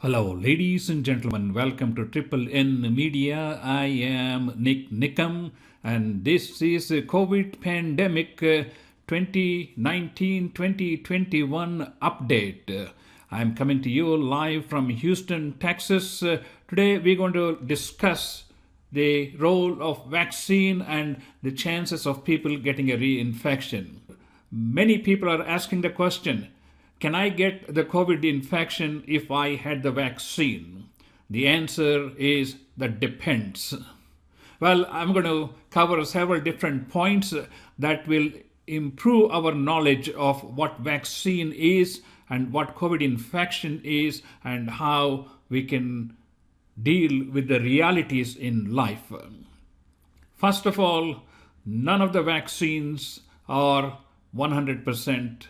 Hello, ladies and gentlemen. Welcome to Triple N Media. I am NIK NIKAM, and this is a COVID pandemic 2019-2021 update. I'm coming to you live from Houston, Texas. Today, we're going to discuss the role of vaccine and the chances of people getting a reinfection. Many people are asking the question, can I get the COVID infection if I had the vaccine? The answer is that depends. Well, I'm going to cover several different points that will improve our knowledge of what vaccine is and what COVID infection is and how we can deal with the realities in life. First of all, none of the vaccines are 100%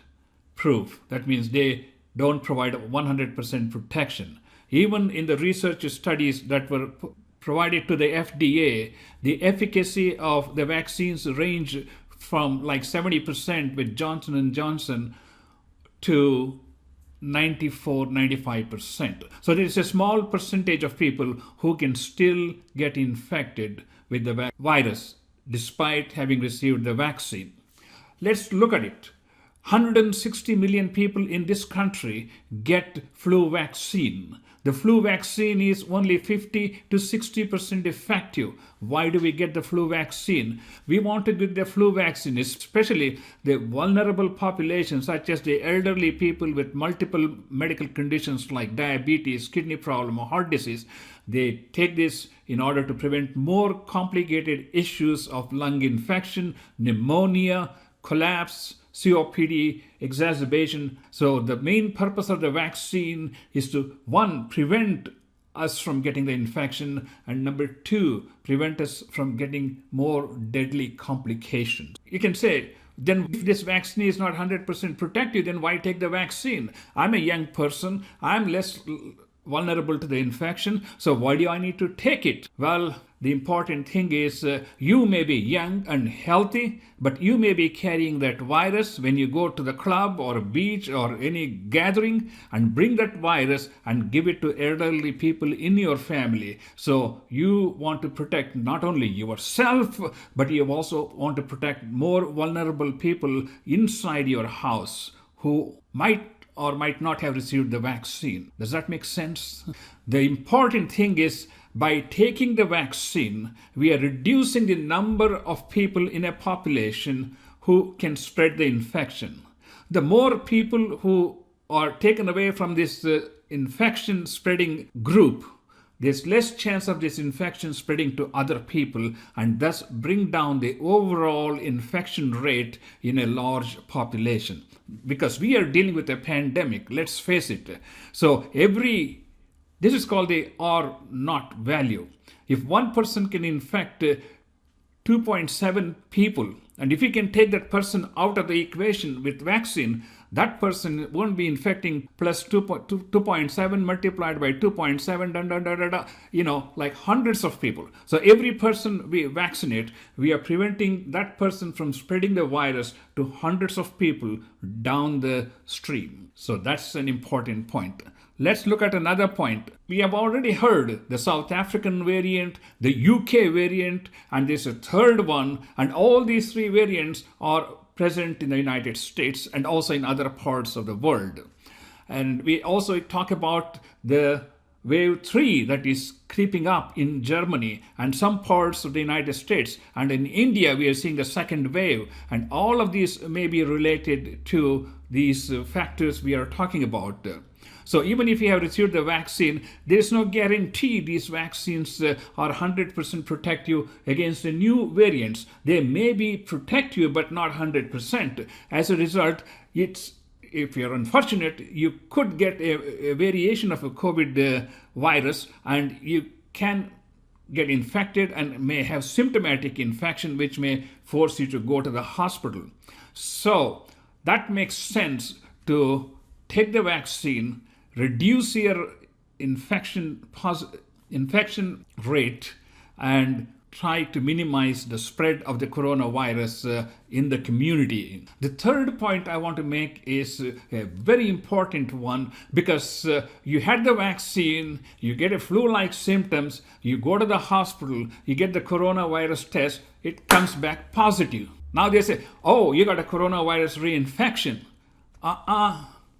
proof. That means they don't provide 100% protection. Even in the research studies that were provided to the FDA, the efficacy of the vaccines range from like 70% with Johnson & Johnson to 94-95%. So there is a small percentage of people who can still get infected with the virus despite having received the vaccine. Let's look at it. 160 million people in this country get flu vaccine. The flu vaccine is only 50 to 60% effective. Why do we get the flu vaccine? We want to get the flu vaccine, especially the vulnerable population, such as the elderly people with multiple medical conditions like diabetes, kidney problem, or heart disease. They take this in order to prevent more complicated issues of lung infection, pneumonia, collapse, COPD, exacerbation. So the main purpose of the vaccine is to, one, prevent us from getting the infection, and number two, prevent us from getting more deadly complications. You can say, then if this vaccine is not 100% protective, then why take the vaccine? I'm a young person. I'm less vulnerable to the infection. So why do I need to take it? Well, the important thing is you may be young and healthy, but you may be carrying that virus when you go to the club or a beach or any gathering and bring that virus and give it to elderly people in your family. So you want to protect not only yourself, but you also want to protect more vulnerable people inside your house who might or might not have received the vaccine. Does that make sense? The important thing is by taking the vaccine, we are reducing the number of people in a population who can spread the infection. The more people who are taken away from this infection spreading group, there's less chance of this infection spreading to other people and thus bring down the overall infection rate in a large population. Because we are dealing with a pandemic, let's face it. So this is called the R naught value. If one person can infect 2.7 people, and if you can take that person out of the equation with vaccine, that person won't be infecting plus 2.7 multiplied by 2.7, like hundreds of people. So every person we vaccinate, we are preventing that person from spreading the virus to hundreds of people down the stream. So that's an important point. Let's look at another point. We have already heard the South African variant, the UK variant, and there's a third one, and all these three variants are present in the United States and also in other parts of the world. And we also talk about the wave 3 that is creeping up in Germany and some parts of the United States. And in India, we are seeing the second wave. And all of these may be related to these factors we are talking about. So even if you have received the vaccine, there is no guarantee these vaccines are 100% protective against the new variants. They may be protective, but not 100%. As a result, if you're unfortunate, you could get a variation of a COVID virus, and you can get infected and may have symptomatic infection, which may force you to go to the hospital. So that makes sense to take the vaccine, reduce your infection rate, and try to minimize the spread of the coronavirus in the community. The third point I want to make is a very important one, because you had the vaccine, you get a flu-like symptoms, you go to the hospital, you get the coronavirus test, it comes back positive. Now they say, oh, you got a coronavirus reinfection.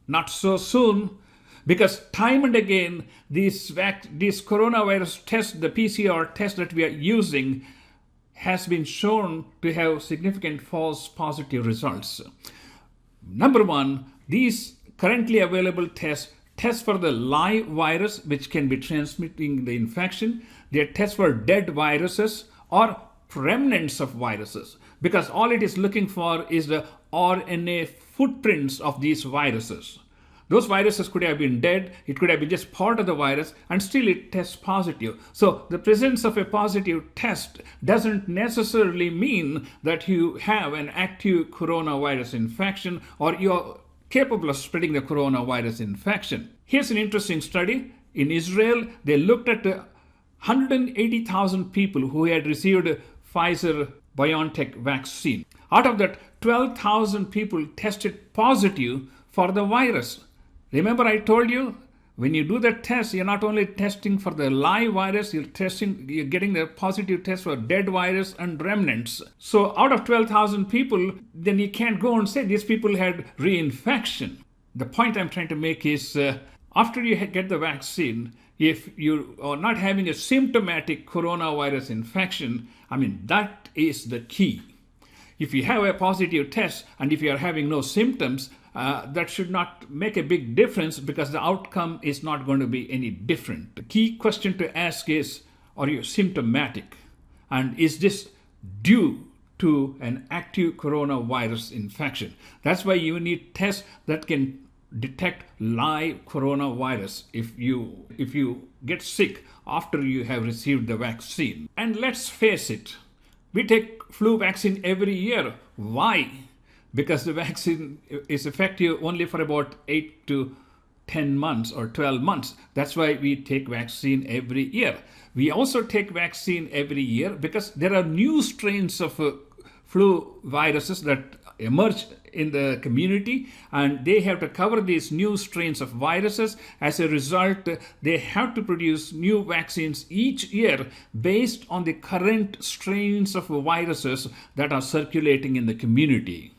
Not so soon. Because time and again, these coronavirus tests, the PCR test that we are using, has been shown to have significant false positive results. Number one, these currently available tests test for the live virus, which can be transmitting the infection. They test for dead viruses or remnants of viruses, because all it is looking for is the RNA footprints of these viruses. Those viruses could have been dead, it could have been just part of the virus, and still it tests positive. So the presence of a positive test doesn't necessarily mean that you have an active coronavirus infection or you're capable of spreading the coronavirus infection. Here's an interesting study. In Israel, they looked at 180,000 people who had received Pfizer-BioNTech vaccine. Out of that, 12,000 people tested positive for the virus. Remember I told you, when you do the test, you're not only testing for the live virus, you're getting the positive test for dead virus and remnants. So out of 12,000 people, then you can't go and say these people had reinfection. The point I'm trying to make is, after you get the vaccine, if you are not having a symptomatic coronavirus infection, that is the key. If you have a positive test and if you are having no symptoms, that should not make a big difference, because the outcome is not going to be any different. The key question to ask is, are you symptomatic? And is this due to an active coronavirus infection? That's why you need tests that can detect live coronavirus if you get sick after you have received the vaccine. And let's face it, we take flu vaccine every year. Why? Because the vaccine is effective only for about 8 to 10 months or 12 months. That's why we take vaccine every year. We also take vaccine every year because there are new strains of flu viruses that emerge in the community, and they have to cover these new strains of viruses. As a result, they have to produce new vaccines each year based on the current strains of viruses that are circulating in the community.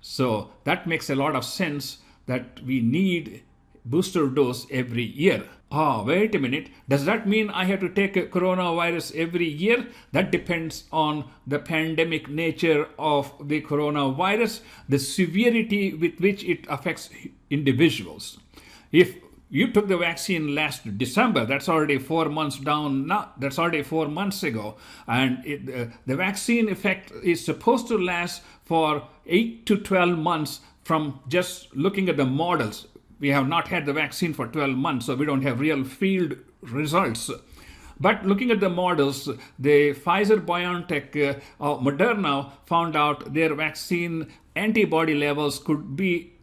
So that makes a lot of sense that we need booster dose every year. Wait a minute. Does that mean I have to take a coronavirus every year? That depends on the pandemic nature of the coronavirus, the severity with which it affects individuals. If you took the vaccine last December, that's already 4 months down now. That's already 4 months ago. And the vaccine effect is supposed to last for 8 to 12 months from just looking at the models. We have not had the vaccine for 12 months, so we don't have real field results. But looking at the models, the Pfizer-BioNTech, Moderna found out their vaccine antibody levels could be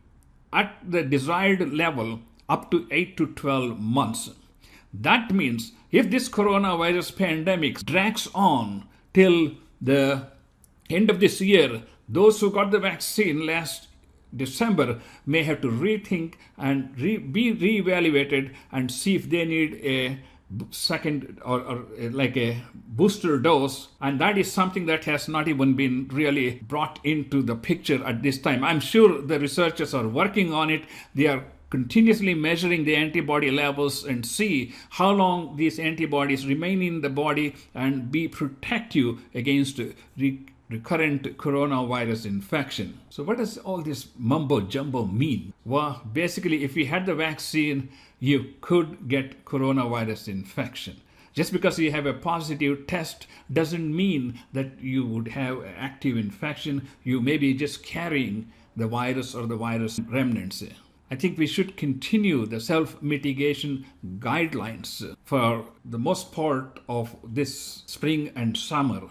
at the desired level up to 8 to 12 months. That means if this coronavirus pandemic drags on till the end of this year, those who got the vaccine last December may have to rethink and be reevaluated and see if they need a second or like a booster dose. And that is something that has not even been really brought into the picture at this time. I'm sure the researchers are working on it. They are continuously measuring the antibody levels and see how long these antibodies remain in the body and protect you against recurrent coronavirus infection. So what does all this mumbo jumbo mean? Well, basically, if you had the vaccine, you could get coronavirus infection. Just because you have a positive test doesn't mean that you would have active infection. You may be just carrying the virus or the virus remnants. I think we should continue the self-mitigation guidelines for the most part of this spring and summer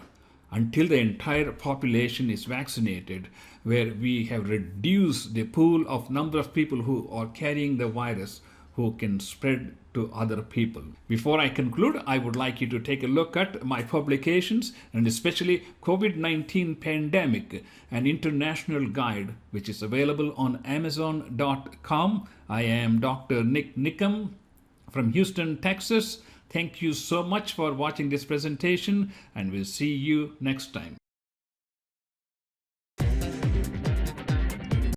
until the entire population is vaccinated, where we have reduced the pool of number of people who are carrying the virus who can spread to other people. Before I conclude, I would like you to take a look at my publications, and especially COVID-19 Pandemic, an international guide, which is available on Amazon.com. I am Dr. NIK NIKAM from Houston, Texas. Thank you so much for watching this presentation, and we'll see you next time.